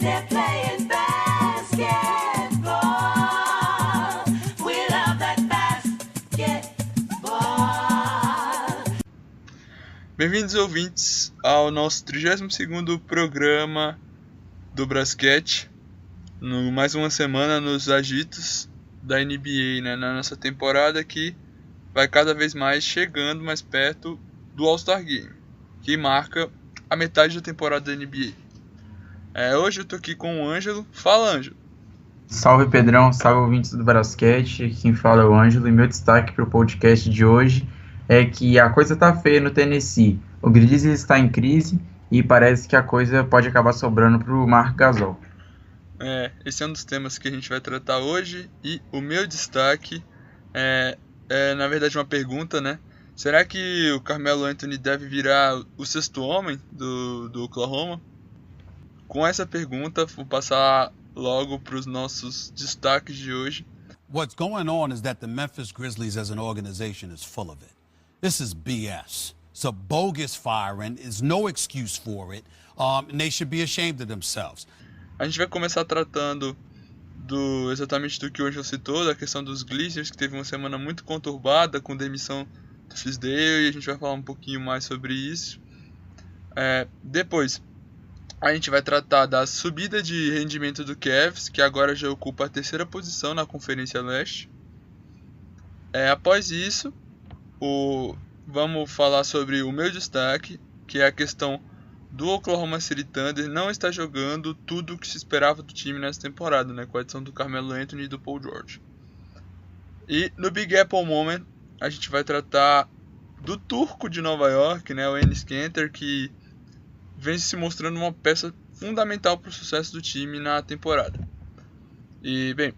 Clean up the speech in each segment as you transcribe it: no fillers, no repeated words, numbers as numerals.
They're playing basketball. We love that basketball. Bem-vindos, ouvintes, ao nosso 32º programa do Brasquete. Mais uma semana nos agitos da NBA, né? Na nossa temporada que vai cada vez mais chegando mais perto do All-Star Game, que marca a metade da temporada da NBA. Hoje eu tô aqui com o Ângelo. Fala, Ângelo. Salve, Pedrão, salve, ouvintes do Brasquete. Quem fala é o Ângelo e meu destaque para o podcast de hoje é que a coisa tá feia no Tennessee. O Grizzlies está em crise e parece que a coisa pode acabar sobrando para o Marc Gasol. Esse é um dos temas que a gente vai tratar hoje, e o meu destaque é na verdade uma pergunta, né? Será que o Carmelo Anthony deve virar o sexto homem do Oklahoma? Com essa pergunta, vou passar logo para os nossos destaques de hoje. What's going on is that the Memphis Grizzlies as an organization is full of it. This is BS. It's a bogus firing. There's no excuse for it. And they should be ashamed of themselves. A gente vai começar tratando exatamente do que o Ângelo citou, da questão dos Glazers, que teve uma semana muito conturbada com demissão do Fizdale, e a gente vai falar um pouquinho mais sobre isso. Depois, a gente vai tratar da subida de rendimento do Cavs, que agora já ocupa a 3ª posição na Conferência Leste. Após isso, vamos falar sobre o meu destaque, que é a questão do Oklahoma City Thunder não está jogando tudo o que se esperava do time nessa temporada, né, com a adição do Carmelo Anthony e do Paul George. E no Big Apple Moment, a gente vai tratar do turco de Nova York, né, o Enes Kanter, que vem se mostrando uma peça fundamental para o sucesso do time na temporada. E, bem,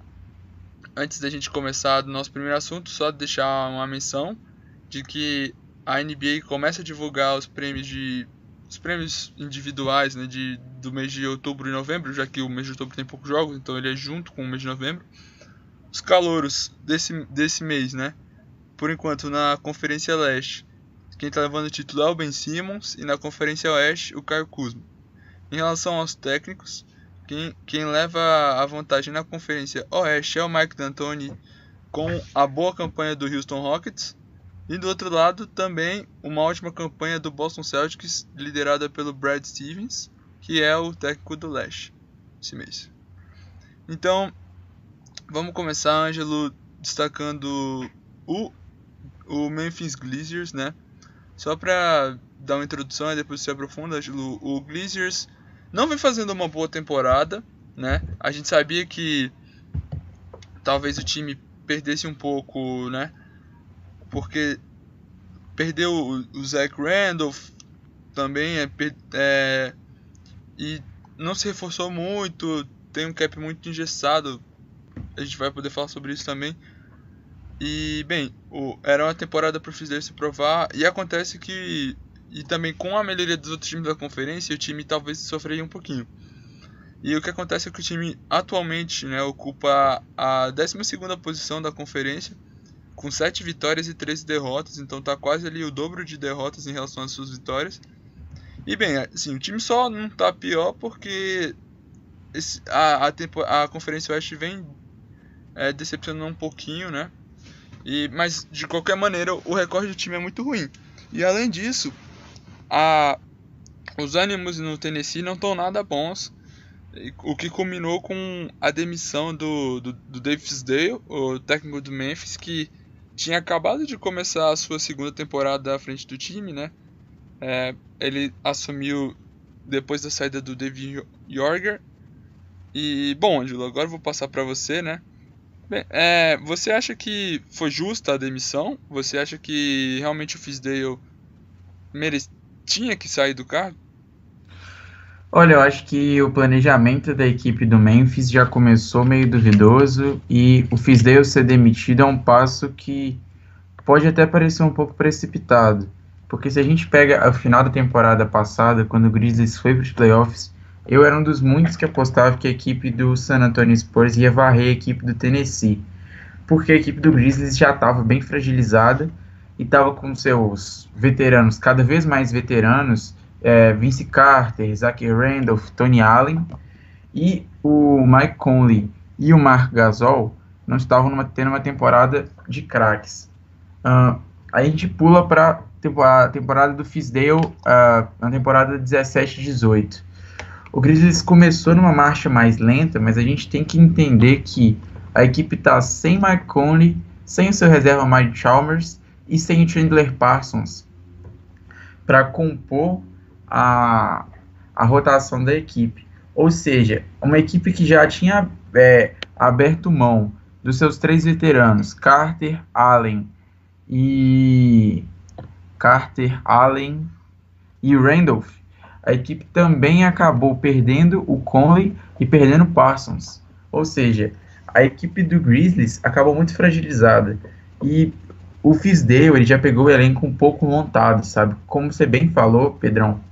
antes da gente começar do nosso primeiro assunto, só deixar uma menção de que a NBA começa a divulgar os prêmios individuais, né, do mês de outubro e novembro, já que o mês de outubro tem poucos jogos, então ele é junto com o mês de novembro. Os calouros desse mês, né? Por enquanto, na Conferência Leste, quem está levando o título é o Ben Simmons, e na Conferência Oeste, o Kyle Kuzma. Em relação aos técnicos, quem leva a vantagem na Conferência Oeste é o Mike D'Antoni, com a boa campanha do Houston Rockets. E do outro lado, também uma ótima campanha do Boston Celtics, liderada pelo Brad Stevens, que é o técnico do Leste esse mês. Então, vamos começar, Ângelo, destacando o Memphis Grizzlies, né? Só para dar uma introdução e depois se aprofunda, Ângelo, o Grizzlies não vem fazendo uma boa temporada, né? A gente sabia que talvez o time perdesse um pouco, né? Porque perdeu o Zach Randolph também, e não se reforçou muito, tem um cap muito engessado, a gente vai poder falar sobre isso também. E, bem, era uma temporada para o Fizdale se provar, e acontece que, e também com a melhoria dos outros times da conferência, o time talvez sofreria um pouquinho. E o que acontece é que o time atualmente, né, ocupa a 12ª posição da conferência, com 7 vitórias e 13 derrotas, então tá quase ali o dobro de derrotas em relação às suas vitórias. E, bem, assim, o time só não tá pior porque a Conferência Oeste vem decepcionando um pouquinho, né? Mas, de qualquer maneira, o recorde do time é muito ruim. E, além disso, os ânimos no Tennessee não estão nada bons, o que culminou com a demissão do Dave Fizdale, o técnico do Memphis, que tinha acabado de começar a sua 2ª temporada à frente do time, né? Ele assumiu depois da saída do David Yorger. E, bom, Ângelo, agora eu vou passar para você, né? Bem, você acha que foi justa a demissão? Você acha que realmente o Fizdale tinha que sair do cargo? Olha, eu acho que o planejamento da equipe do Memphis já começou meio duvidoso e o Fizdale ser demitido é um passo que pode até parecer um pouco precipitado, porque se a gente pega o final da temporada passada, quando o Grizzlies foi para os playoffs, eu era um dos muitos que apostava que a equipe do San Antonio Spurs ia varrer a equipe do Tennessee, porque a equipe do Grizzlies já estava bem fragilizada e estava com seus veteranos, cada vez mais veteranos, Vince Carter, Zach Randolph, Tony Allen, E o Mike Conley e o Marc Gasol não estavam tendo uma temporada de craques. Aí a gente pula para a temporada do Fizdale, na temporada 17-18. O Grizzlies começou numa marcha mais lenta, mas a gente tem que entender que a equipe está sem Mike Conley, sem o seu reserva Mike Chalmers e sem o Chandler Parsons para compor a rotação da equipe. Ou seja, uma equipe que já tinha aberto mão dos seus 3 veteranos, Carter, Allen e Randolph. A equipe também acabou perdendo o Conley e perdendo o Parsons. Ou seja, a equipe do Grizzlies acabou muito fragilizada. E o Fizdale, ele já pegou o elenco um pouco montado, sabe? Como você bem falou, Pedrão,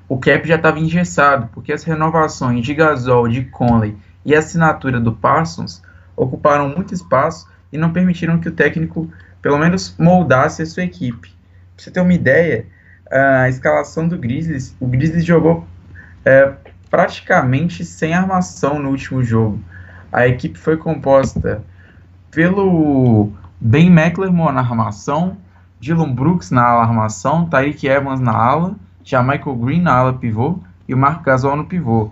o cap já estava engessado, porque as renovações de Gasol, de Conley e a assinatura do Parsons ocuparam muito espaço e não permitiram que o técnico, pelo menos, moldasse a sua equipe. Pra você ter uma ideia, a escalação do Grizzlies, o Grizzlies jogou praticamente sem armação no último jogo. A equipe foi composta pelo Ben McLemore na armação, Dillon Brooks na ala armação, Tyreke Evans na ala, Michael Green na ala pivô e o Marc Gasol no pivô.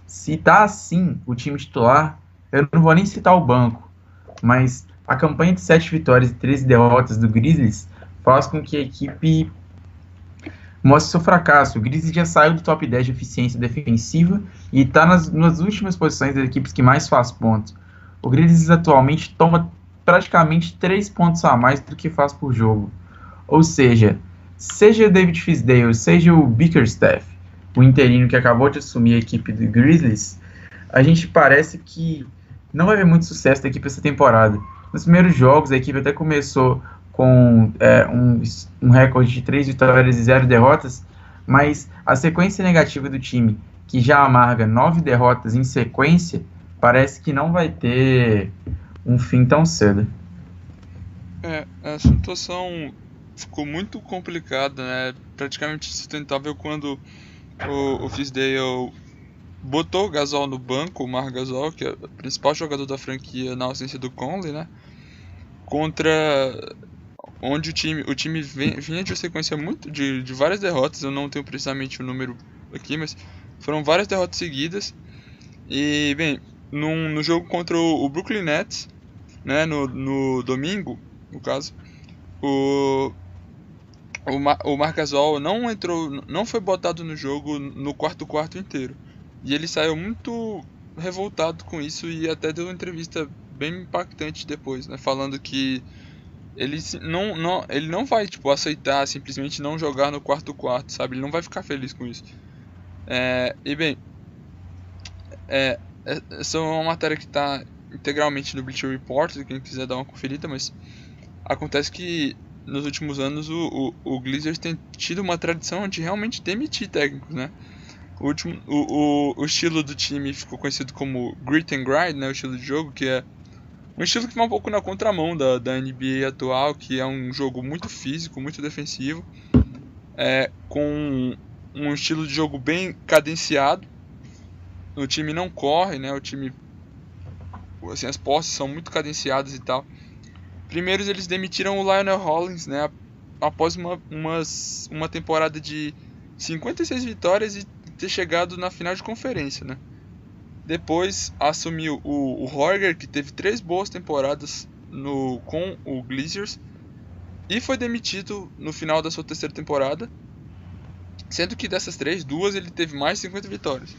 Se tá assim o time titular, eu não vou nem citar o banco, mas a campanha de 7 vitórias e 13 derrotas do Grizzlies faz com que a equipe mostre seu fracasso. O Grizzlies já saiu do top 10 de eficiência defensiva e está nas últimas posições das equipes que mais faz pontos. O Grizzlies atualmente toma praticamente 3 pontos a mais do que faz por jogo. Ou seja o David Fizdale, seja o Bickerstaff, o interino que acabou de assumir a equipe do Grizzlies, a gente parece que não vai ver muito sucesso da equipe essa temporada. Nos primeiros jogos, a equipe até começou com um recorde de 3 vitórias e 0 derrotas, mas a sequência negativa do time, que já amarga 9 derrotas em sequência, parece que não vai ter um fim tão cedo. A situação ficou muito complicada, né? Praticamente insustentável quando o Fizdale botou o Gasol no banco, o Marc Gasol, que é o principal jogador da franquia na ausência do Conley, né? Contra onde o time vinha de uma sequência muito de várias derrotas. Eu não tenho precisamente o número aqui, mas foram várias derrotas seguidas. E, bem, no jogo contra o Brooklyn Nets, né, no domingo, no caso, o Marc Gasol não foi botado no jogo no quarto inteiro. E ele saiu muito revoltado com isso e até deu uma entrevista bem impactante depois, né, falando que ele não vai aceitar simplesmente não jogar no quarto, sabe? Ele não vai ficar feliz com isso. E bem, essa é uma matéria que está integralmente no Bleacher Report, quem quiser dar uma conferida, mas acontece que nos últimos anos o Blazers tem tido uma tradição de realmente demitir técnicos, né? O estilo do time ficou conhecido como Grit and Grind, né? O estilo de jogo, que é um estilo que vai um pouco na contramão da NBA atual, que é um jogo muito físico, muito defensivo, com um estilo de jogo bem cadenciado. O time não corre, né? O time, assim, as posses são muito cadenciadas e tal. Primeiro eles demitiram o Lionel Hollins, né? Após uma temporada de 56 vitórias e ter chegado na final de conferência, né? Depois assumiu o Horger, que teve 3 boas temporadas com o Blazers e foi demitido no final da sua terceira temporada, sendo que dessas 3, 2 ele teve mais de 50 vitórias.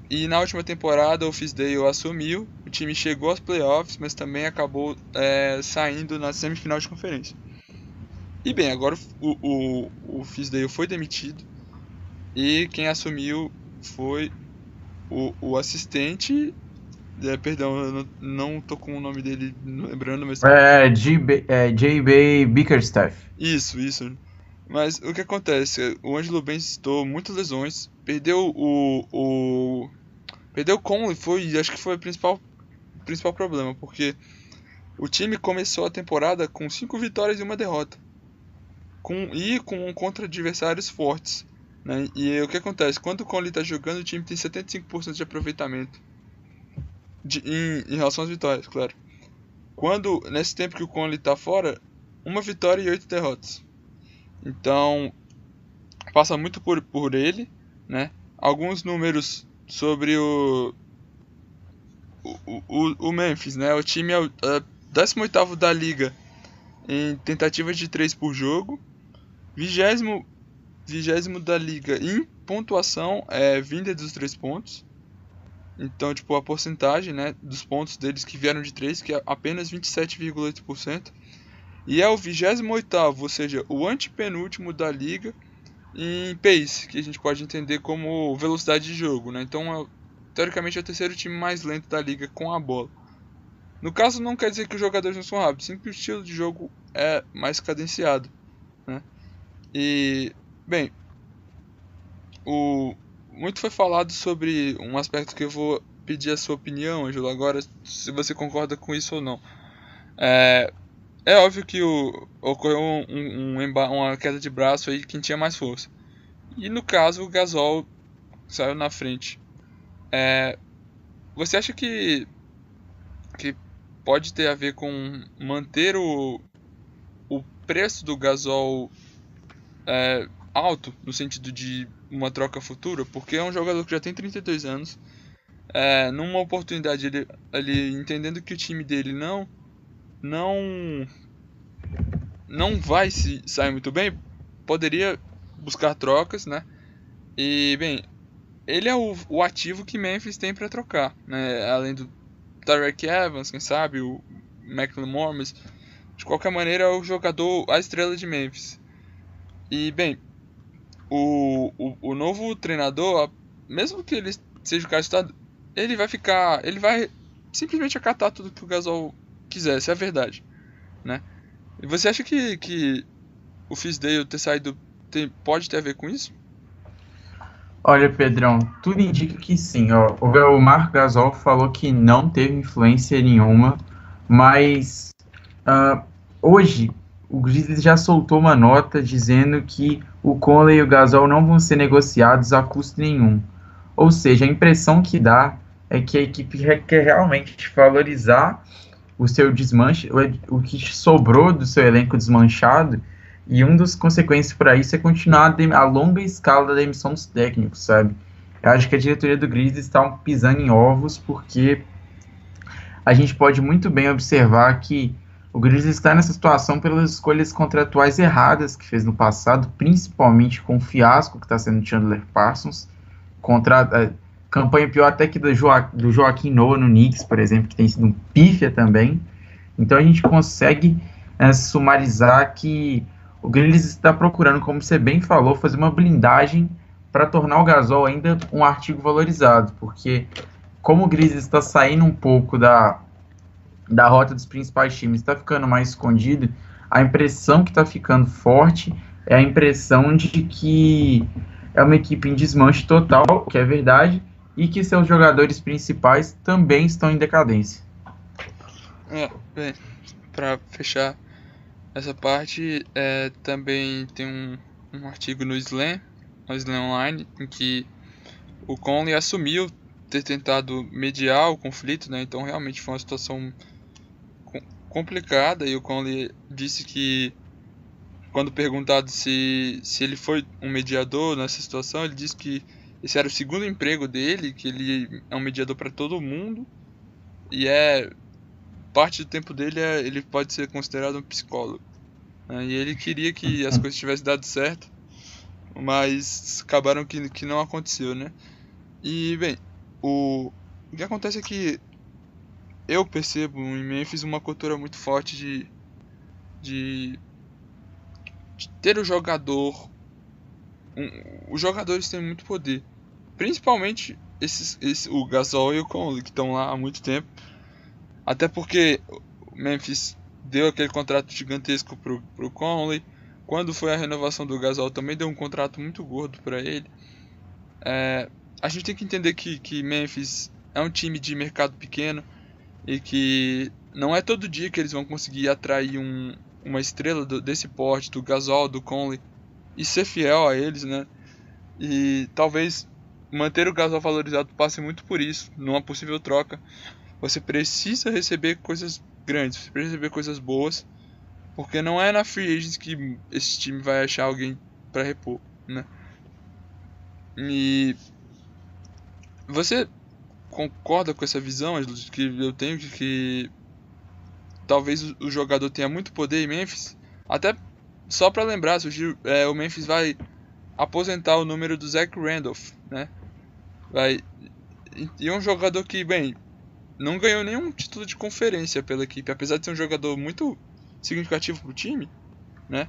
E na última temporada o Fizdale assumiu, o time chegou aos playoffs, mas também acabou saindo na semifinal de conferência. E bem, agora o Fizdale foi demitido e quem assumiu foi o assistente, perdão, eu não tô com o nome dele lembrando, mas... J.B. Bickerstaff. Isso. Mas o que acontece? O Angelo Benz citou muitas lesões, perdeu o Conley, acho que foi o principal problema, porque o time começou a temporada com 5 vitórias e 1 derrota, contra adversários fortes. né? E o que acontece? Quando o Conley tá jogando, o time tem 75% de aproveitamento em relação às vitórias, claro. Nesse tempo que o Conley tá fora, 1 vitória e 8 derrotas. Então, passa muito por ele, né? Alguns números sobre o Memphis, né? O time é o 18º da liga em tentativas de 3 por jogo, 20º da liga em pontuação, vinda dos 3 pontos. Então, tipo, a porcentagem, né, dos pontos deles que vieram de 3, que é apenas 27,8%. E é o 28º, ou seja, o antepenúltimo da liga em pace, que a gente pode entender como velocidade de jogo, né? Então, teoricamente, é o 3º time mais lento da liga com a bola. No caso, não quer dizer que os jogadores não são rápidos, sim que o estilo de jogo é mais cadenciado, né? E, bem, muito foi falado sobre um aspecto que eu vou pedir a sua opinião, Ângelo, agora, se você concorda com isso ou não. É óbvio que ocorreu uma queda de braço aí quem tinha mais força. E no caso, o Gasol saiu na frente. Você acha que pode ter a ver com manter o preço do Gasol alto, no sentido de uma troca futura? Porque é um jogador que já tem 32 anos. Numa oportunidade, ele entendendo que o time dele não vai se sair muito bem, poderia buscar trocas, né? E, bem, ele é o ativo que Memphis tem para trocar, né? Além do Tyreke Evans, quem sabe, o McLemore, mas de qualquer maneira é o jogador, a estrela de Memphis. E, bem, o novo treinador, mesmo que ele seja o cara estado, ele vai simplesmente acatar tudo que o Gasol quiser, essa é a verdade, né? E você acha que o Fizdale ter saído pode ter a ver com isso? Olha, Pedrão, tudo indica que sim. Ó. O Marc Gasol falou que não teve influência nenhuma, mas hoje o Grizzlies já soltou uma nota dizendo que o Conley e o Gasol não vão ser negociados a custo nenhum. Ou seja, a impressão que dá é que a equipe quer realmente valorizar o seu desmanche, o que sobrou do seu elenco desmanchado, e uma das consequências para isso é continuar a longa escala da demissão dos técnicos, sabe? Eu acho que a diretoria do Grizzlies está pisando em ovos, porque a gente pode muito bem observar que o Grizzlies está nessa situação pelas escolhas contratuais erradas que fez no passado, principalmente com o fiasco que está sendo o Chandler Parsons, campanha pior até que do Joaquim Noah no Knicks, por exemplo, que tem sido um pífia também. Então a gente consegue sumarizar que o Grizzlies está procurando, como você bem falou, fazer uma blindagem para tornar o Gasol ainda um artigo valorizado, porque como o Grizzlies está saindo um pouco da rota dos principais times, está ficando mais escondido, a impressão que está ficando forte é a impressão de que é uma equipe em desmanche total, que é verdade, e que seus jogadores principais também estão em decadência. Bem, para fechar essa parte, também tem um artigo no Slam Online, em que o Conley assumiu ter tentado mediar o conflito, né? Então realmente foi uma situação complicada, e o Conley disse que, quando perguntado se ele foi um mediador nessa situação, ele disse que esse era o segundo emprego dele, que ele é um mediador para todo mundo, e parte do tempo dele ele pode ser considerado um psicólogo, né? E ele queria que as coisas tivessem dado certo, mas acabaram que não aconteceu, né? E, bem, o que acontece é que eu percebo em Memphis uma cultura muito forte de ter o jogador. Os jogadores têm muito poder, principalmente o Gasol e o Conley, que estão lá há muito tempo. Até porque o Memphis deu aquele contrato gigantesco pro Conley. Quando foi a renovação do Gasol, também deu um contrato muito gordo para ele. A gente tem que entender que Memphis é um time de mercado pequeno, e que não é todo dia que eles vão conseguir atrair uma estrela desse porte, do Gasol, do Conley, e ser fiel a eles, né? E talvez manter o Gasol valorizado passe muito por isso. Numa possível troca, você precisa receber coisas grandes, você precisa receber coisas boas, porque não é na free agents que esse time vai achar alguém para repor, né? E você concorda com essa visão, Ângelo, que eu tenho de que talvez o jogador tenha muito poder em Memphis? Até só para lembrar, o Memphis vai aposentar o número do Zach Randolph, né? E é um jogador que, bem, não ganhou nenhum título de conferência pela equipe, apesar de ser um jogador muito significativo pro time, né?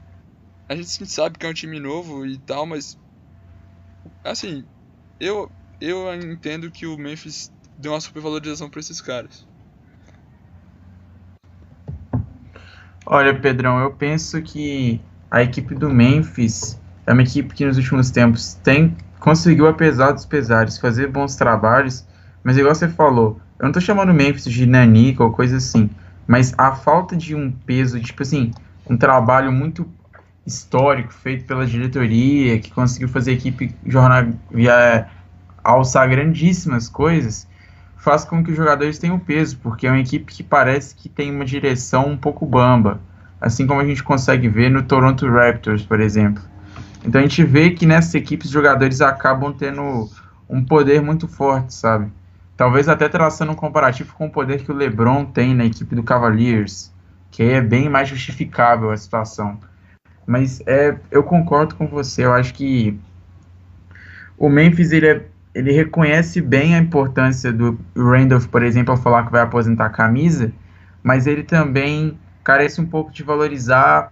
A gente sabe que é um time novo e tal, mas assim, eu entendo que o Memphis deu uma supervalorização para esses caras. Olha, Pedrão, eu penso que a equipe do Memphis é uma equipe que nos últimos tempos conseguiu, apesar dos pesares, fazer bons trabalhos, mas igual você falou, eu não tô chamando o Memphis de nanica ou coisa assim, mas a falta de um peso, tipo assim, um trabalho muito histórico feito pela diretoria, que conseguiu fazer a equipe alçar grandíssimas coisas, faz com que os jogadores tenham peso, porque é uma equipe que parece que tem uma direção um pouco bamba, assim como a gente consegue ver no Toronto Raptors, por exemplo. Então a gente vê que nessa equipe os jogadores acabam tendo um poder muito forte, sabe? Talvez até traçando um comparativo com o poder que o LeBron tem na equipe do Cavaliers, que aí é bem mais justificável a situação. Mas eu concordo com você, eu acho que o Memphis ele reconhece bem a importância do Randolph, por exemplo, ao falar que vai aposentar a camisa, mas ele também carece um pouco de valorizar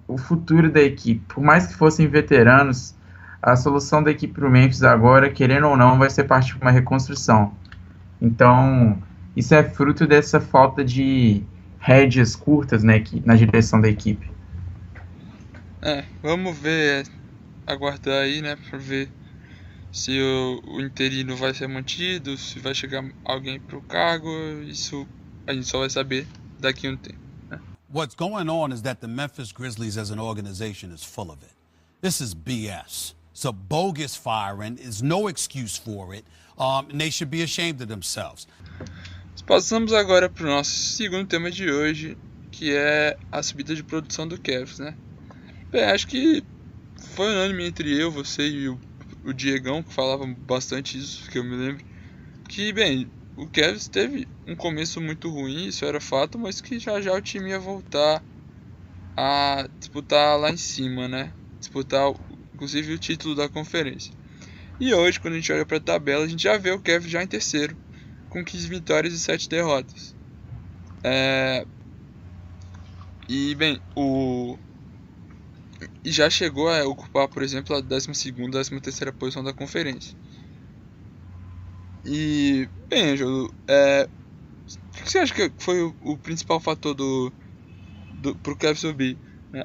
o futuro da equipe. Por mais que fossem veteranos, a solução da equipe para o Memphis agora, querendo ou não, vai ser partir de uma reconstrução. Então, isso é fruto dessa falta de rédeas curtas, né, na direção da equipe. Vamos ver, aguardar aí, né, para ver se o interino vai ser mantido, se vai chegar alguém pro cargo. Isso a gente só vai saber daqui a um tempo, né? What's going on is that the Memphis Grizzlies as an organization is full of it. This is BS. It's a bogus firing. There's no excuse for it. And they should be ashamed of themselves. Passamos agora para o nosso segundo tema de hoje, que é a subida de produção do Cavs, né? Bem, acho que foi unânime entre eu, você e o Diegão, que falavam bastante isso, que eu me lembro, que, bem, o Cavs teve um começo muito ruim, isso era fato, mas que já o time ia voltar a disputar lá em cima, né? Disputar, inclusive, o título da conferência. E hoje, quando a gente olha para a tabela, a gente já vê o Cavs já em terceiro, com 15 vitórias e 7 derrotas. E, bem, e já chegou a ocupar, por exemplo, a 12ª, 13ª posição da conferência. E, bem, Ângelo, o que você acha que foi o principal fator pro Cavs subir?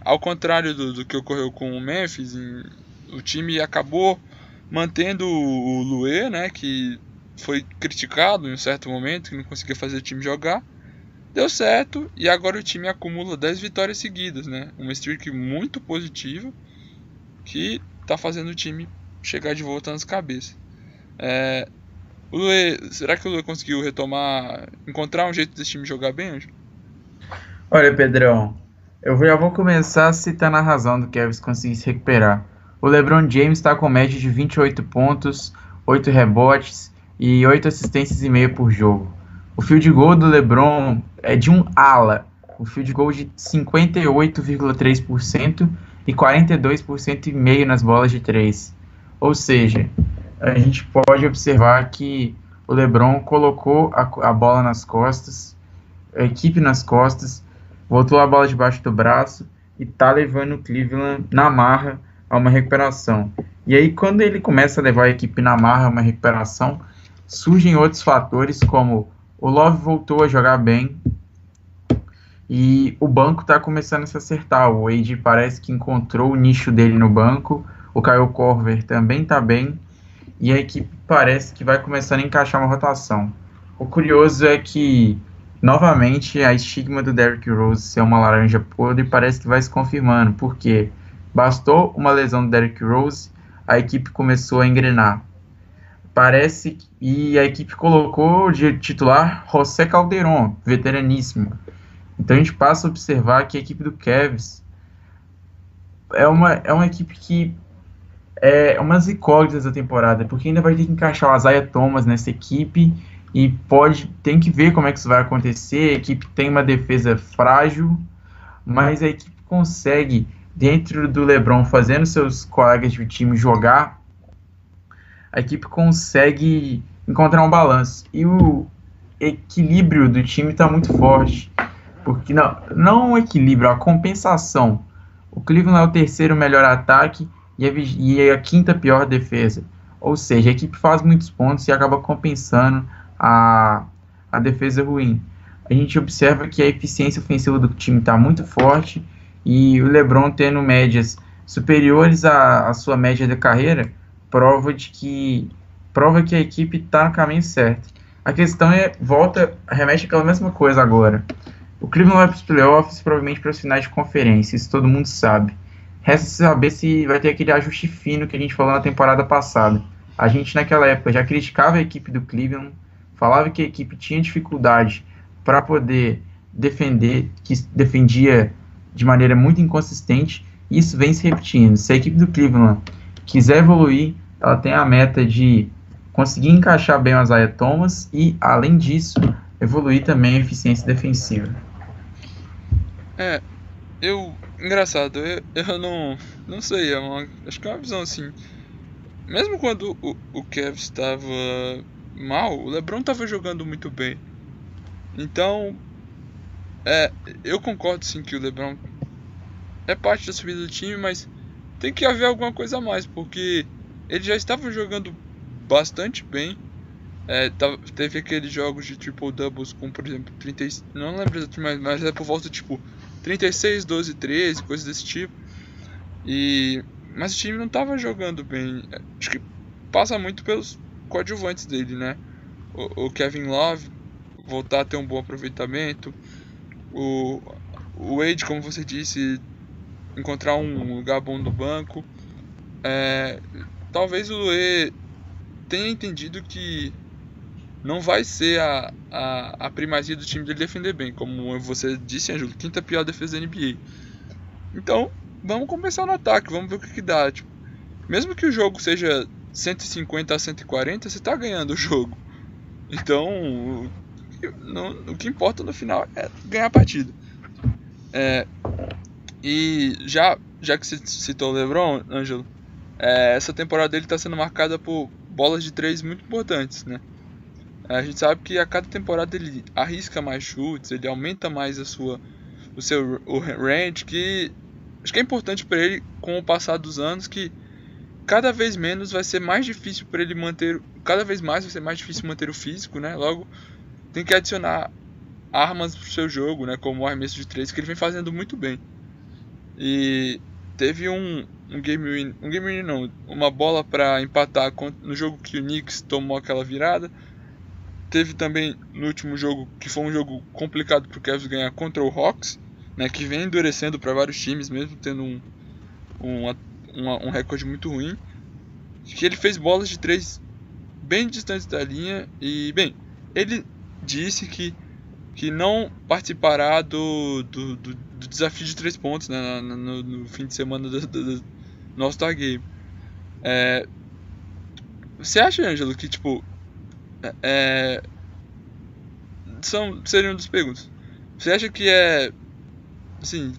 Ao contrário do que ocorreu com o Memphis, o time acabou mantendo o Lue, né, que foi criticado em um certo momento, que não conseguia fazer o time jogar. Deu certo, e agora o time acumula 10 vitórias seguidas, né? Uma streak muito positiva, que tá fazendo o time chegar de volta nas cabeças. O Lue, será que o Lue conseguiu encontrar um jeito desse time jogar bem hoje? Olha, Pedrão, eu já vou começar citando a razão do Cavs conseguir se recuperar. O LeBron James está com média de 28 pontos, 8 rebotes e 8 assistências e meia por jogo. O field goal do LeBron é de um ala, o field goal de 58,3% e 42% e meio nas bolas de 3. Ou seja, a gente pode observar que o LeBron colocou a bola nas costas, a equipe nas costas, botou a bola debaixo do braço e tá levando o Cleveland na marra a uma recuperação. E aí, quando ele começa a levar a equipe na marra a uma recuperação, surgem outros fatores, como o Love voltou a jogar bem e o banco está começando a se acertar. O Wade parece que encontrou o nicho dele no banco, o Kyle Korver também está bem e a equipe parece que vai começando a encaixar uma rotação. O curioso é que, novamente, a estigma do Derrick Rose ser uma laranja podre parece que vai se confirmando, porque bastou uma lesão do Derrick Rose, a equipe começou a engrenar. E a equipe colocou de titular José Calderon, veteraníssimo. Então a gente passa a observar que a equipe do Cavs é uma equipe que é umas incógnitas da temporada, porque ainda vai ter que encaixar o Isaiah Thomas nessa equipe e tem que ver como é que isso vai acontecer. A equipe tem uma defesa frágil, mas a equipe consegue, dentro do LeBron, fazendo seus colegas de time jogar, a equipe consegue encontrar um balanço. E o equilíbrio do time está muito forte. Porque não o equilíbrio, a compensação. O Cleveland é o terceiro melhor ataque e a quinta pior defesa. Ou seja, a equipe faz muitos pontos e acaba compensando a defesa ruim. A gente observa que a eficiência ofensiva do time está muito forte e o LeBron tendo médias superiores à sua média de carreira prova que a equipe está no caminho certo. A questão remete àquela mesma coisa agora. O Cleveland vai para os playoffs, provavelmente para as finais de conferência, isso todo mundo sabe. Resta saber se vai ter aquele ajuste fino que a gente falou na temporada passada. A gente naquela época já criticava a equipe do Cleveland, falava que a equipe tinha dificuldade para poder defender, que defendia de maneira muito inconsistente, e isso vem se repetindo. Se a equipe do Cleveland quiser evoluir, ela tem a meta de conseguir encaixar bem o Isaiah Thomas e, além disso, evoluir também a eficiência defensiva. Engraçado, eu não sei, acho que é uma visão assim. Mesmo quando o Cavs estava mal, o LeBron estava jogando muito bem. Então, eu concordo sim que o LeBron é parte da subida do time, mas tem que haver alguma coisa a mais, porque ele já estava jogando bastante bem. Teve aqueles jogos de triple-doubles com, por exemplo, 30, não lembro exatamente, mas é por volta tipo 36, 12, 13, coisas desse tipo. Mas o time não estava jogando bem. Acho que passa muito pelos coadjuvantes dele, né? O Kevin Love voltar a ter um bom aproveitamento. O Wade, como você disse, encontrar um lugar bom no banco. Talvez o Lue tenha entendido que não vai ser a primazia do time dele defender bem, como você disse, Ângelo, quinta pior defesa da NBA. Então, vamos começar no ataque, vamos ver o que dá. Tipo, mesmo que o jogo seja 150 a 140, você está ganhando o jogo. Então, o que importa no final é ganhar a partida. E já que você citou o LeBron, Ângelo, essa temporada dele está sendo marcada por bolas de 3 muito importantes, né? A gente sabe que a cada temporada ele arrisca mais chutes, ele aumenta mais o seu range, que acho que é importante para ele com o passar dos anos, que cada vez menos vai ser mais difícil para ele manter, cada vez mais vai ser mais difícil manter o físico, né? Logo, tem que adicionar armas pro seu jogo, né? Como o arremesso de 3, que ele vem fazendo muito bem. E teve um game win não, uma bola para empatar no jogo que o Knicks tomou aquela virada. Teve também no último jogo, que foi um jogo complicado pro Cavs ganhar contra o Hawks, né, que vem endurecendo para vários times, mesmo tendo um recorde muito ruim, que ele fez bolas de 3 bem distantes da linha. E, bem, ele disse que não participará do desafio de 3 pontos, né, no fim de semana do All-Star Game. Você acha, Ângelo, que tipo seriam uma das perguntas? Você acha que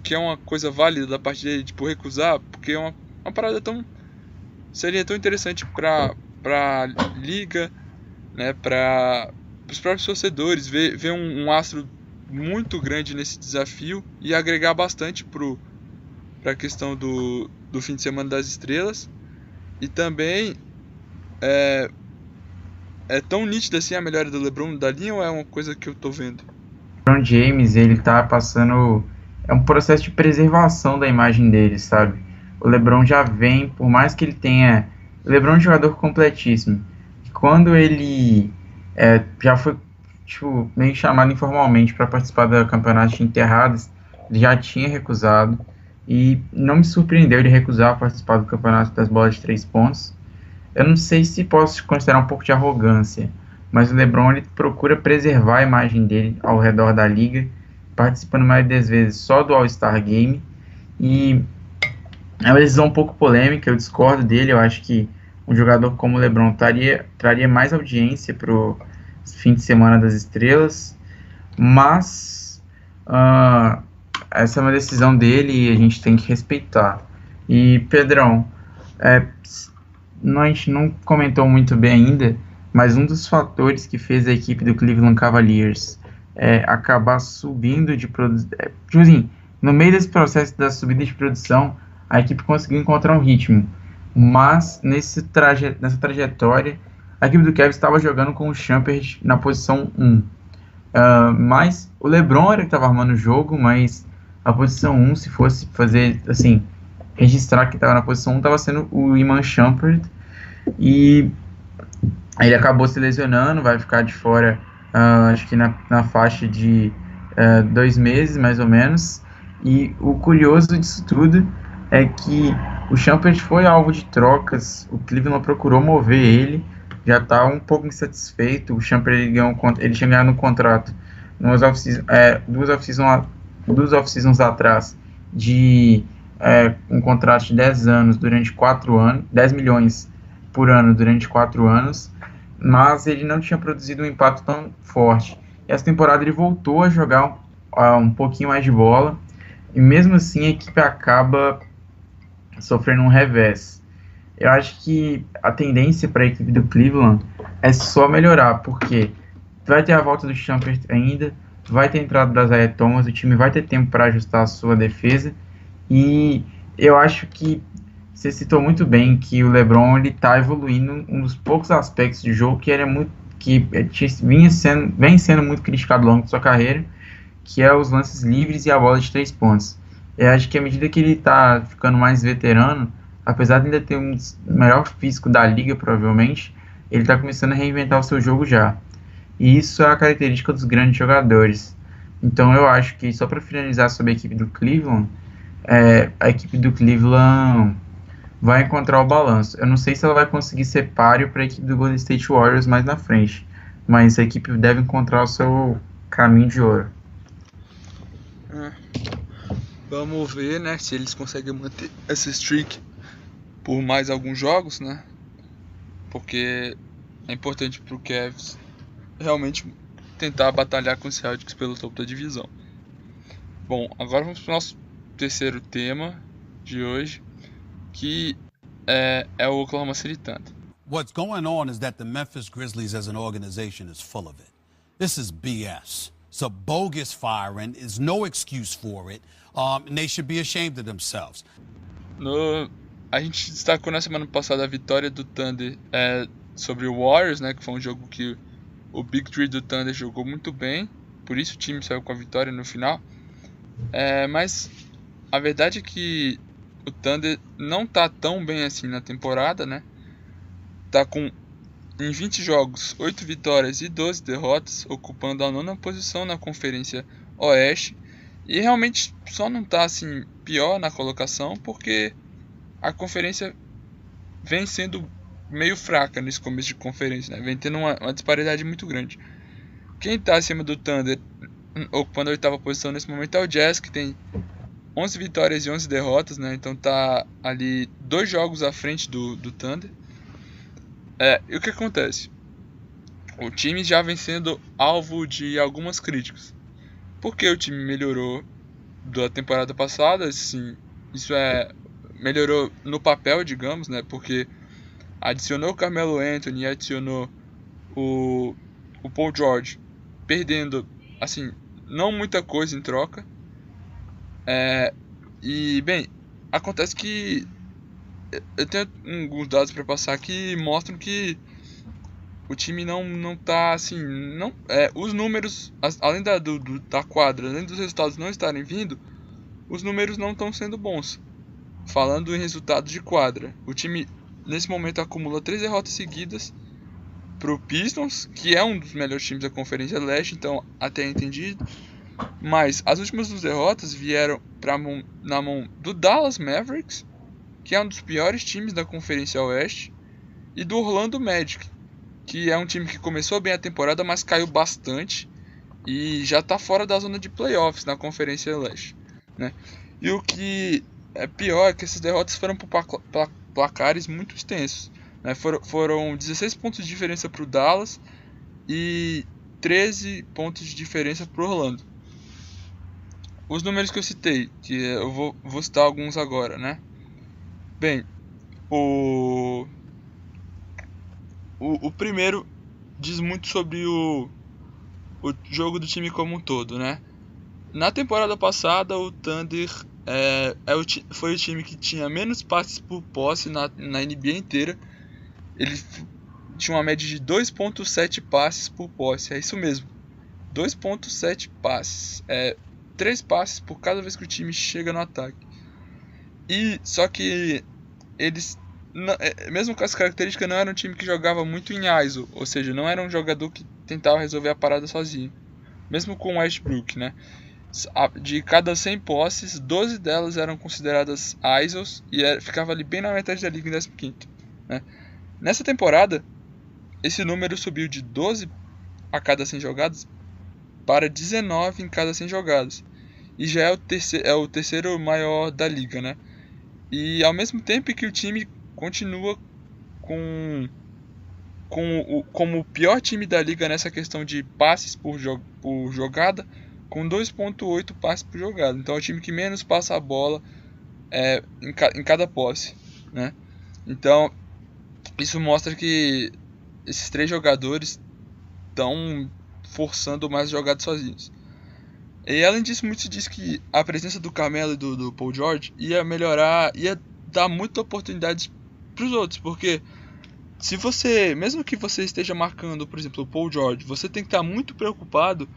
que é uma coisa válida da parte dele, tipo, recusar? Porque é uma parada seria tão interessante pra liga, né, para os próprios torcedores, ver um astro muito grande nesse desafio e agregar bastante pra questão do fim de semana das estrelas. E também é tão nítida assim a melhora do LeBron da linha, ou é uma coisa que eu tô vendo? O LeBron James, ele tá passando... É um processo de preservação da imagem dele, sabe? O LeBron já vem, por mais que ele tenha... O LeBron é um jogador completíssimo. Quando ele já foi meio chamado informalmente para participar do campeonato de enterradas, ele já tinha recusado. e não me surpreendeu ele recusar participar do campeonato das bolas de 3 pontos. Eu não sei se posso considerar um pouco de arrogância, mas o LeBron ele procura preservar a imagem dele ao redor da liga, participando mais das vezes só do All-Star Game, e é uma decisão um pouco polêmica, eu discordo dele. Eu acho que um jogador como o LeBron traria mais audiência para o fim de semana das estrelas, mas essa é uma decisão dele e a gente tem que respeitar. E Pedrão, a gente não comentou muito bem ainda, mas um dos fatores que fez a equipe do Cleveland Cavaliers acabar subindo de produção, tipo assim, no meio desse processo da subida de produção, a equipe conseguiu encontrar um ritmo, mas nessa trajetória, a equipe do Cavs estava jogando com o Shumpert na posição 1. Mas o LeBron era que estava armando o jogo, mas a posição 1, se fosse fazer, assim, registrar que estava na posição 1, estava sendo o Iman Shumpert, e ele acabou se lesionando, vai ficar de fora, acho que na faixa de 2 meses, mais ou menos. E o curioso disso tudo é que o Shumpert foi alvo de trocas, o Cleveland procurou mover ele, já está um pouco insatisfeito. O Shumpert ele tinha ganhado um contrato duas off-seasons atrás, de um contrato de 10 anos durante 4 anos, 10 milhões por ano durante 4 anos, mas ele não tinha produzido um impacto tão forte. E essa temporada ele voltou a jogar um pouquinho mais de bola, e mesmo assim a equipe acaba sofrendo um revés. Eu acho que a tendência para a equipe do Cleveland é só melhorar, porque vai ter a volta do Shumpert ainda, vai ter a entrada da Isaiah Thomas, o time vai ter tempo para ajustar a sua defesa, e eu acho que você citou muito bem que o LeBron está evoluindo um dos poucos aspectos de jogo que vem sendo muito criticado ao longo de sua carreira, que é os lances livres e a bola de 3 pontos. Eu acho que à medida que ele está ficando mais veterano, apesar de ainda ter um melhor físico da liga, provavelmente, ele está começando a reinventar o seu jogo já. E isso é a característica dos grandes jogadores. Então eu acho que, só para finalizar sobre a equipe do Cleveland, a equipe do Cleveland vai encontrar o balanço. Eu não sei se ela vai conseguir ser páreo para a equipe do Golden State Warriors mais na frente, mas a equipe deve encontrar o seu caminho de ouro. Vamos ver, né, se eles conseguem manter essa streak por mais alguns jogos, né? Porque é importante pro Cavs realmente tentar batalhar com os Celtics pelo topo da divisão. Bom, agora vamos pro nosso terceiro tema de hoje, que é o Oklahoma City Thunder. What's going on is that the Memphis Grizzlies as an organization is full of it. This is BS. It's a bogus firing. There's no excuse for it. And they should be ashamed of themselves. A gente destacou na semana passada a vitória do Thunder sobre o Warriors, né, que foi um jogo que o Big Three do Thunder jogou muito bem, por isso o time saiu com a vitória no final. Mas a verdade é que o Thunder não tá tão bem assim na temporada, né? Tá em 20 jogos, 8 vitórias e 12 derrotas, ocupando a 9ª posição na Conferência Oeste. E realmente só não tá assim pior na colocação porque a conferência vem sendo meio fraca nesse começo de conferência, né? Vem tendo uma disparidade muito grande. Quem tá acima do Thunder, ocupando a 8ª posição nesse momento, é o Jazz, que tem 11 vitórias e 11 derrotas, né? Então tá ali 2 jogos à frente do Thunder. E o que acontece? O time já vem sendo alvo de algumas críticas. Porque o time melhorou da temporada passada, assim, melhorou no papel, digamos, né? Porque adicionou o Carmelo Anthony, adicionou o Paul George, perdendo, assim, não muita coisa em troca. E, bem, acontece que eu tenho alguns dados para passar que mostram que o time não tá assim, os números, além da quadra, além dos resultados não estarem vindo, os números não estão sendo bons. Falando em resultados de quadra, o time nesse momento acumula 3 derrotas seguidas pro Pistons, que é um dos melhores times da Conferência Leste, então até é entendido. Mas as últimas 2 derrotas vieram na mão do Dallas Mavericks, que é um dos piores times da Conferência Oeste, e do Orlando Magic, que é um time que começou bem a temporada, mas caiu bastante e já está fora da zona de playoffs na Conferência Leste, né? E o que é pior é que essas derrotas foram por placares muito extensos, né? Foram 16 pontos de diferença para o Dallas e 13 pontos de diferença para o Orlando. Os números que eu citei, que eu vou citar alguns agora, né? Bem, o primeiro diz muito sobre o jogo do time como um todo, né? Na temporada passada, o Thunder foi o time que tinha menos passes por posse na NBA inteira. Ele tinha uma média de 2.7 passes por posse, é isso mesmo, 2.7 passes, 3 passes por cada vez que o time chega no ataque. E só que eles, mesmo com essa característica, não era um time que jogava muito em ISO, ou seja, não era um jogador que tentava resolver a parada sozinho, mesmo com o Westbrook, né? De cada 100 posses, 12 delas eram consideradas ISOs e ficava ali bem na metade da liga em 15º, né? Nessa temporada, esse número subiu de 12 a cada 100 jogadas para 19 em cada 100 jogadas. E já é o terceiro maior da liga, né? E ao mesmo tempo que o time continua como o pior time da liga nessa questão de passes por jogada, com 2.8 passes por jogada. Então é o time que menos passa a bola em cada posse, né? Então isso mostra que esses 3 jogadores estão forçando mais jogadas sozinhos. E além disso, muito se diz que a presença do Carmelo e do Paul George ia dar muitas oportunidades para os outros, porque se mesmo que você esteja marcando, por exemplo, o Paul George, você tem que estar muito preocupado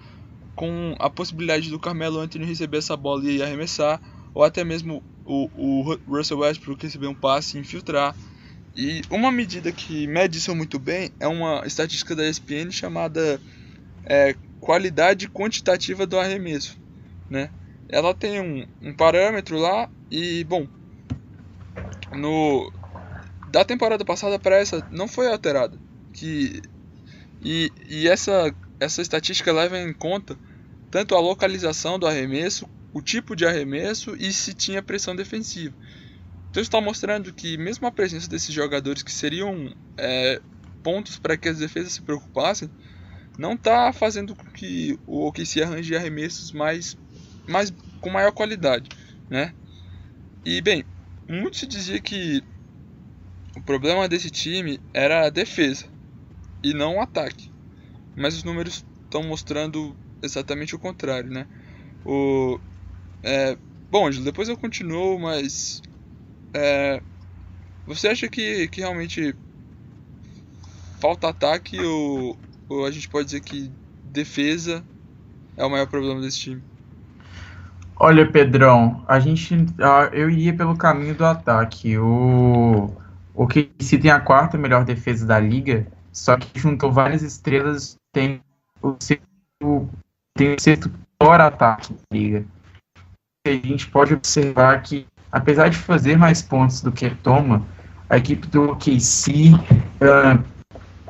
com a possibilidade do Carmelo Anthony receber essa bola e arremessar, ou até mesmo o Russell Westbrook receber um passe e infiltrar. E uma medida que mede isso muito bem é uma estatística da ESPN chamada qualidade quantitativa do arremesso, né? Ela tem um parâmetro lá e, bom, da temporada passada para essa não foi alterada. E essa estatística leva em conta tanto a localização do arremesso, o tipo de arremesso e se tinha pressão defensiva. Então está mostrando que mesmo a presença desses jogadores que seriam pontos para que as defesas se preocupassem, não está fazendo com que o OKC arranje arremessos com maior qualidade, né? E bem, muito se dizia que o problema desse time era a defesa e não o ataque, mas os números estão mostrando exatamente o contrário, né? Bom, Angelo, depois eu continuo, mas você acha que realmente falta ataque ou a gente pode dizer que defesa é o maior problema desse time? Olha, Pedrão, eu iria pelo caminho do ataque. O OKC tem a 4ª melhor defesa da liga, só que juntou várias estrelas, tem o 6º pior ataque da liga. A gente pode observar que, apesar de fazer mais pontos do que toma, a equipe do OKC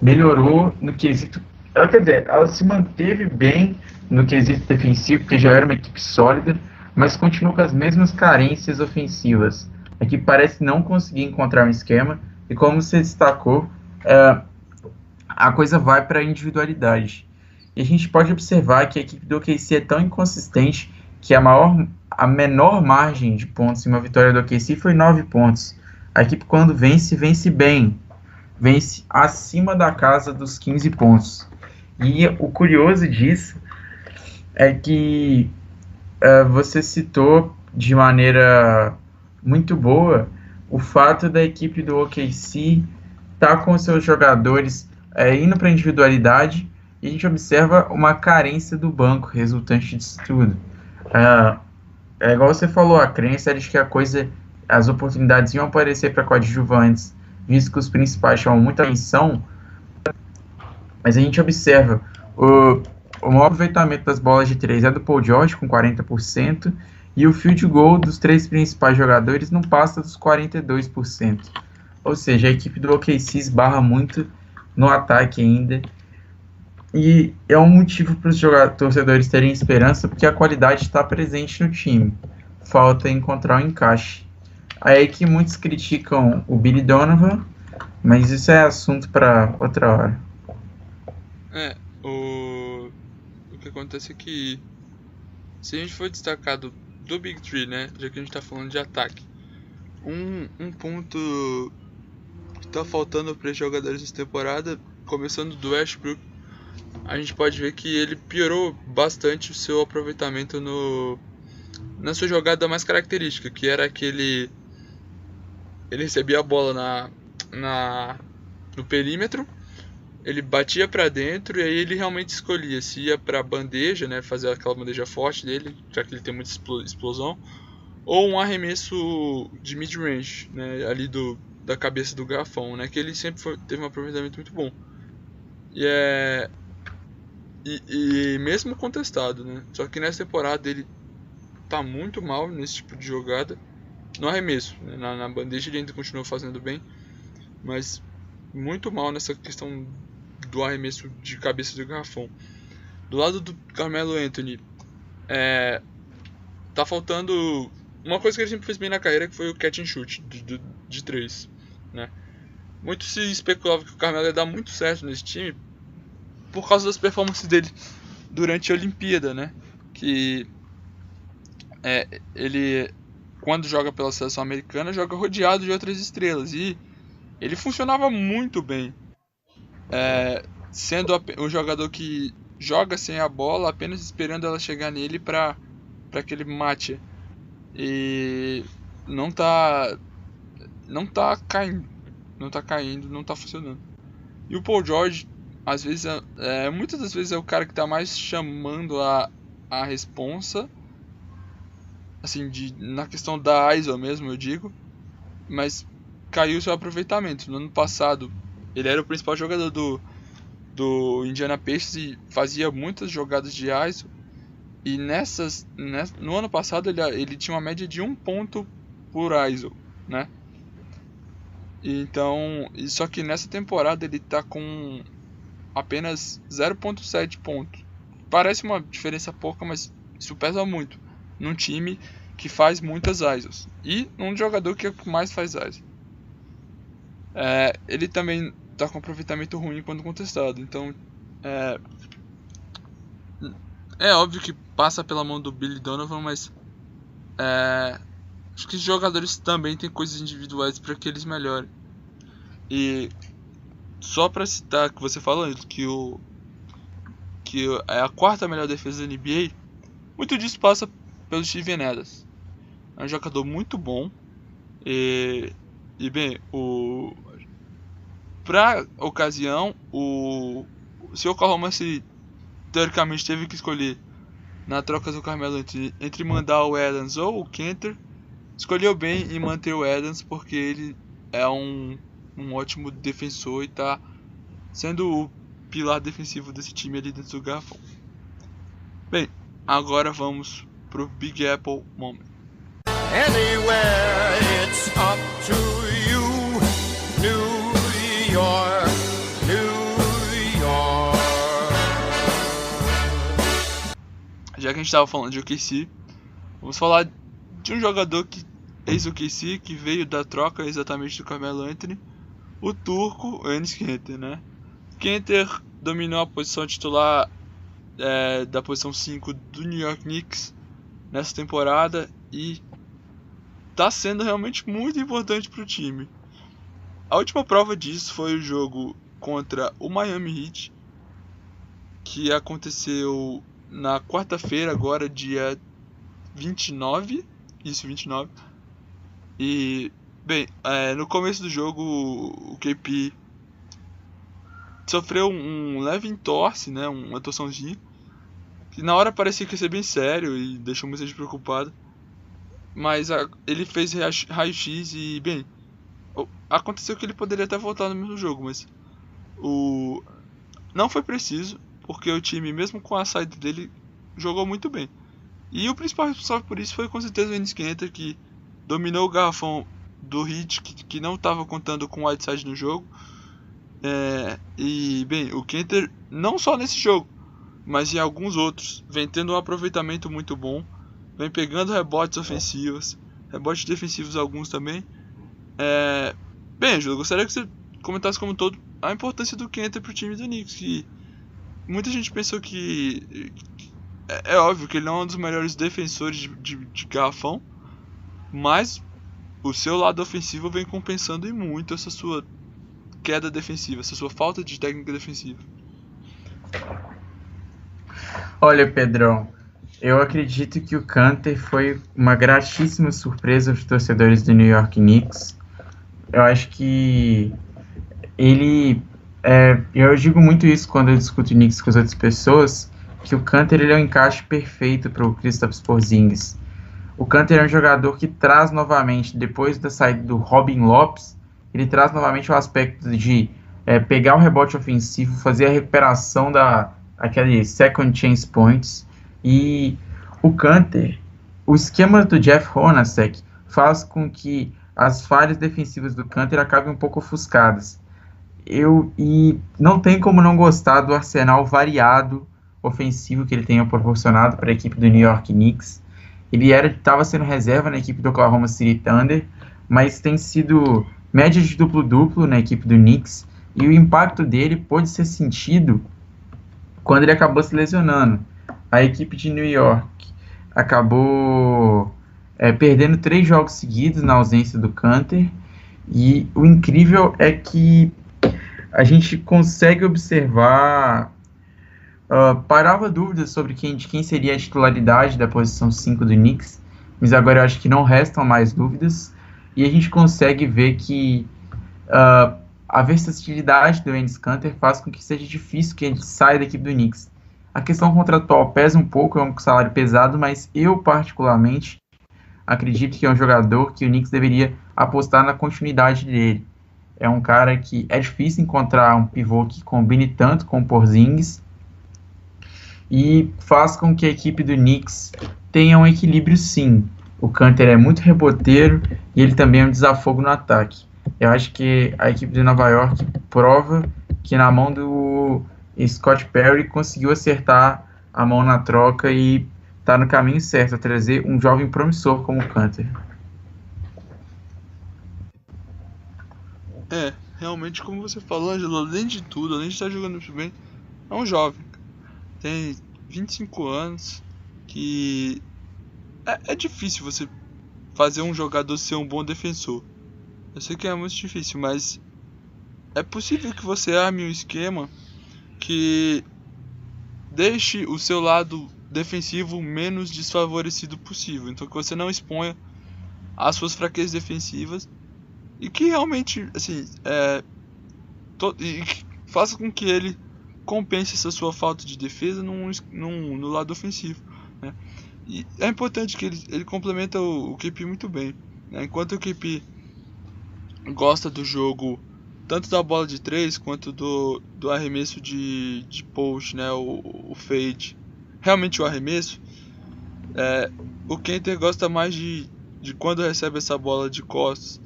melhorou no quesito. Quer dizer, ela se manteve bem no quesito defensivo, porque já era uma equipe sólida, mas continua com as mesmas carências ofensivas. A equipe parece não conseguir encontrar um esquema, e como você destacou, a coisa vai para a individualidade. E a gente pode observar que a equipe do OKC é tão inconsistente que a menor margem de pontos em uma vitória do OKC foi 9 pontos. A equipe, quando vence bem. Vence acima da casa dos 15 pontos. E o curioso disso é que você citou de maneira muito boa o fato da equipe do OKC estar com seus jogadores indo para a individualidade, e a gente observa uma carência do banco resultante disso tudo. Igual você falou, a crença era de que as oportunidades iam aparecer para coadjuvantes, visto que os principais chamam muita atenção, mas a gente observa O maior aproveitamento das bolas de 3 é do Paul George, com 40%, e o field goal dos 3 principais jogadores não passa dos 42%. Ou seja, a equipe do OKC esbarra muito no ataque ainda. E é um motivo para os torcedores terem esperança, porque a qualidade está presente no time. Falta encontrar o encaixe. Aí é que muitos criticam o Billy Donovan, mas isso é assunto para outra hora. O que acontece é que, se a gente for destacar do Big Three, né, já que a gente tá falando de ataque, um ponto que tá faltando para os jogadores dessa temporada, começando do Westbrook, a gente pode ver que ele piorou bastante o seu aproveitamento na sua jogada mais característica, que era aquele... Ele recebia a bola no perímetro, ele batia pra dentro e aí ele realmente escolhia se ia pra bandeja, né, fazer aquela bandeja forte dele, já que ele tem muita explosão, ou um arremesso de mid-range, né, ali da cabeça do garrafão, né, que ele sempre teve um aproveitamento muito bom. E mesmo contestado, né, só que nessa temporada ele tá muito mal nesse tipo de jogada. No arremesso, né? Na bandeja ele ainda continua fazendo bem, mas muito mal nessa questão do arremesso de cabeça do garrafão. Do lado do Carmelo Anthony, tá faltando uma coisa que ele sempre fez bem na carreira, que foi o catch and shoot de 3, né? Muito se especulava que o Carmelo ia dar muito certo nesse time por causa das performances dele durante a Olimpíada, né? Que ele, quando joga pela seleção americana, joga rodeado de outras estrelas, e ele funcionava muito bem, sendo um jogador que joga sem a bola, apenas esperando ela chegar nele para que ele mate, e não tá caindo, não tá funcionando. E o Paul George, às vezes, muitas das vezes é o cara que tá mais chamando a responsa, assim, na questão da ISO mesmo, eu digo, mas caiu seu aproveitamento. No ano passado, ele era o principal jogador do Indiana Pacers e fazia muitas jogadas de ISO, e no ano passado ele tinha uma média de 1 ponto por ISO, né? Então, só que nessa temporada ele tá com apenas 0.7 pontos. Parece uma diferença pouca, mas isso pesa muito num time que faz muitas ISOs e um jogador que mais faz ISO. Ele também tá com aproveitamento ruim quando contestado, então é óbvio que passa pela mão do Billy Donovan, mas acho que os jogadores também têm coisas individuais para que eles melhorem. E só para citar que você falou que é a 4ª melhor defesa da NBA, muito disso passa pelo Steven Adams. É um jogador muito bom. E bem, pra ocasião, se o Oklahoma teoricamente teve que escolher na troca do Carmelo entre mandar o Adams ou o Kanter, escolheu bem em manter o Adams, porque ele é um ótimo defensor e tá sendo o pilar defensivo desse time ali dentro do garrafão. Bem, agora vamos pro Big Apple Moment. Anywhere it's up to you, New York, New York. Já que a gente tava falando de OKC, vamos falar de um jogador ex-OKC que veio da troca exatamente do Carmelo Anthony, o turco Enes Kanter, né? Kanter dominou a posição titular da posição 5 do New York Knicks nessa temporada e está sendo realmente muito importante para o time. A última prova disso foi o jogo contra o Miami Heat, que aconteceu na quarta-feira, agora dia 29. Isso, 29. E, bem, no começo do jogo o KP sofreu um leve entorse, né, uma torçãozinha, que na hora parecia que ia ser bem sério e deixou muita gente preocupada. Mas ele fez raio-x e, bem, aconteceu que ele poderia até voltar no mesmo jogo, mas não foi preciso. porque o time, mesmo com a saída dele, jogou muito bem. E o principal responsável por isso foi com certeza o Enes Kanter, que dominou o garrafão do Heat, que não estava contando com o Whiteside no jogo. E bem, o Kanter não só nesse jogo, mas em alguns outros, vem tendo um aproveitamento muito bom, vem pegando rebotes ofensivos, rebotes defensivos alguns também. Bem, Júlio, eu gostaria que você comentasse como um todo a importância do Kanter pro time do Knicks, que muita gente pensou que é óbvio que ele não é um dos melhores defensores de garrafão, mas o seu lado ofensivo vem compensando e muito essa sua queda defensiva, essa sua falta de técnica defensiva. Olha, Pedrão, eu acredito que o Kanter foi uma gratíssima surpresa aos torcedores do New York Knicks. Eu acho que ele... eu digo muito isso quando eu discuto Knicks com as outras pessoas, que o Kanter ele é um encaixe perfeito para o Kristaps Porzingis. O Kanter é um jogador que traz novamente, depois da saída do Robin Lopes, ele traz novamente o aspecto de pegar o rebote ofensivo, fazer a recuperação daquele second chance points. E o Kanter, o esquema do Jeff Hornacek faz com que as falhas defensivas do Kanter acabem um pouco ofuscadas. E não tem como não gostar do arsenal variado ofensivo que ele tenha proporcionado para a equipe do New York Knicks. Ele estava sendo reserva na equipe do Oklahoma City Thunder, mas tem sido média de duplo-duplo na equipe do Knicks, e o impacto dele pôde ser sentido quando ele acabou se lesionando. A equipe de New York acabou perdendo 3 jogos seguidos na ausência do Kanter, e o incrível é que a gente consegue observar... parava dúvidas sobre de quem seria a titularidade da posição 5 do Knicks, mas agora eu acho que não restam mais dúvidas, e a gente consegue ver que a versatilidade do Enes Kanter faz com que seja difícil que ele saia da equipe do Knicks. A questão contratual pesa um pouco, é um salário pesado, mas eu particularmente acredito que é um jogador que o Knicks deveria apostar na continuidade dele. É um cara que é difícil encontrar um pivô que combine tanto com o Porzingis, e faz com que a equipe do Knicks tenha um equilíbrio, sim. O Kanter é muito reboteiro e ele também é um desafogo no ataque. Eu acho que a equipe de Nova York prova que na mão do Scott Perry conseguiu acertar a mão na troca e está no caminho certo a trazer um jovem promissor como o Kanter. Realmente, como você falou, Angelo, além de tudo, além de estar jogando muito bem, é um jovem. Tem 25 anos, que é difícil você fazer um jogador ser um bom defensor. Eu sei que é muito difícil, mas é possível que você arme um esquema que deixe o seu lado defensivo menos desfavorecido possível. Então que você não exponha as suas fraquezas defensivas e que realmente, assim, e que faça com que ele compense essa sua falta de defesa no lado ofensivo, né? E é importante que ele complementa o KP muito bem, né? Enquanto o KP gosta do jogo tanto da bola de 3 quanto do arremesso de post, né? O fade, realmente o arremesso, o Kanter gosta mais de quando recebe essa bola de costas,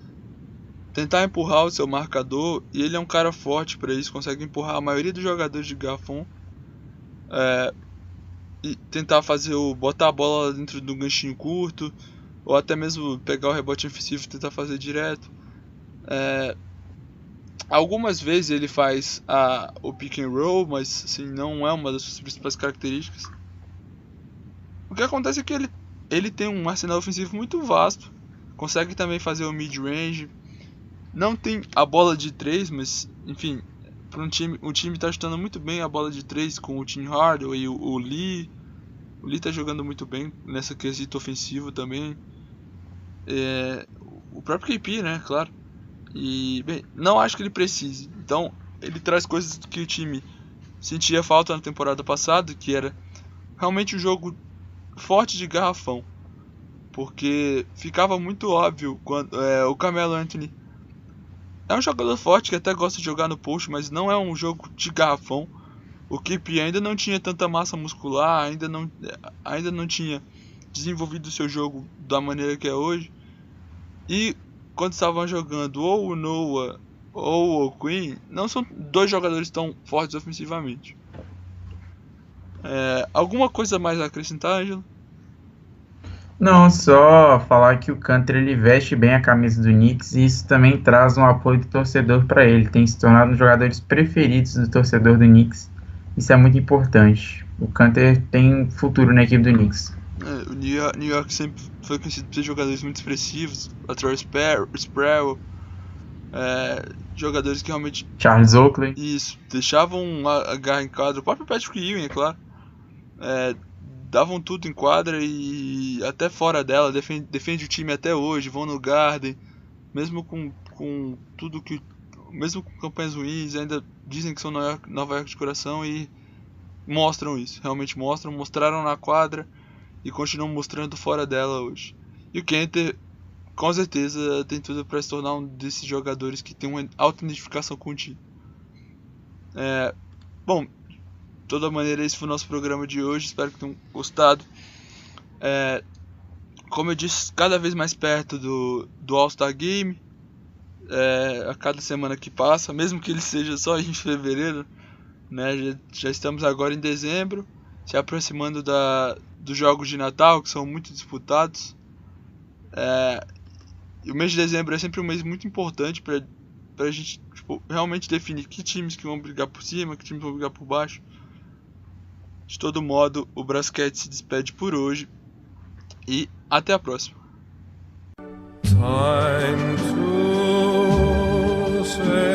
tentar empurrar o seu marcador, e ele é um cara forte para isso, consegue empurrar a maioria dos jogadores de garrafão, e tentar botar a bola dentro do ganchinho curto, ou até mesmo pegar o rebote ofensivo e tentar fazer direto. Algumas vezes ele faz o pick and roll, mas assim, não é uma das suas principais características. O que acontece é que ele tem um arsenal ofensivo muito vasto, consegue também fazer o mid-range. Não tem a bola de 3, mas enfim, para o time está chutando muito bem a bola de 3 com o Tim Hardaway e o Lee. O Lee está jogando muito bem nessa quesito ofensivo também. O próprio KP, né, claro. E bem, não acho que ele precise. Então ele traz coisas que o time sentia falta na temporada passada, que era realmente um jogo forte de garrafão, porque ficava muito óbvio quando o Carmelo Anthony é um jogador forte que até gosta de jogar no post, mas não é um jogo de garrafão. O Kipri ainda não tinha tanta massa muscular, ainda não tinha desenvolvido o seu jogo da maneira que é hoje. E quando estavam jogando ou o Noah ou o Queen, não são dois jogadores tão fortes ofensivamente. Alguma coisa mais a acrescentar, Ângelo? Não, só falar que o Kanter ele veste bem a camisa do Knicks e isso também traz um apoio do torcedor para ele. Tem se tornado um dos jogadores preferidos do torcedor do Knicks. Isso é muito importante. O Kanter tem futuro na equipe do Knicks. O New York sempre foi conhecido por ter jogadores muito expressivos, Latrell Sprewell, jogadores que realmente Charles Oakley. isso, deixavam a garra em quadra, o próprio Patrick Ewing, é claro, davam tudo em quadra e até fora dela, defende o time até hoje, vão no Garden, mesmo com tudo que, mesmo com campanhas ruins, ainda dizem que são Nova York de coração e mostram isso, realmente mostraram na quadra e continuam mostrando fora dela hoje. E o Kanter, com certeza, tem tudo para se tornar um desses jogadores que tem uma alta identificação com o time. Bom, de toda maneira, esse foi o nosso programa de hoje. Espero que tenham gostado. Como eu disse, cada vez mais perto do All-Star Game. A cada semana que passa, mesmo que ele seja só em fevereiro, né? Já estamos agora em dezembro, se aproximando dos jogos de Natal, que são muito disputados. E o mês de dezembro é sempre um mês muito importante para a gente realmente definir que times que vão brigar por cima, que times vão brigar por baixo. De todo modo, o Brasquete se despede por hoje e até a próxima. Time to say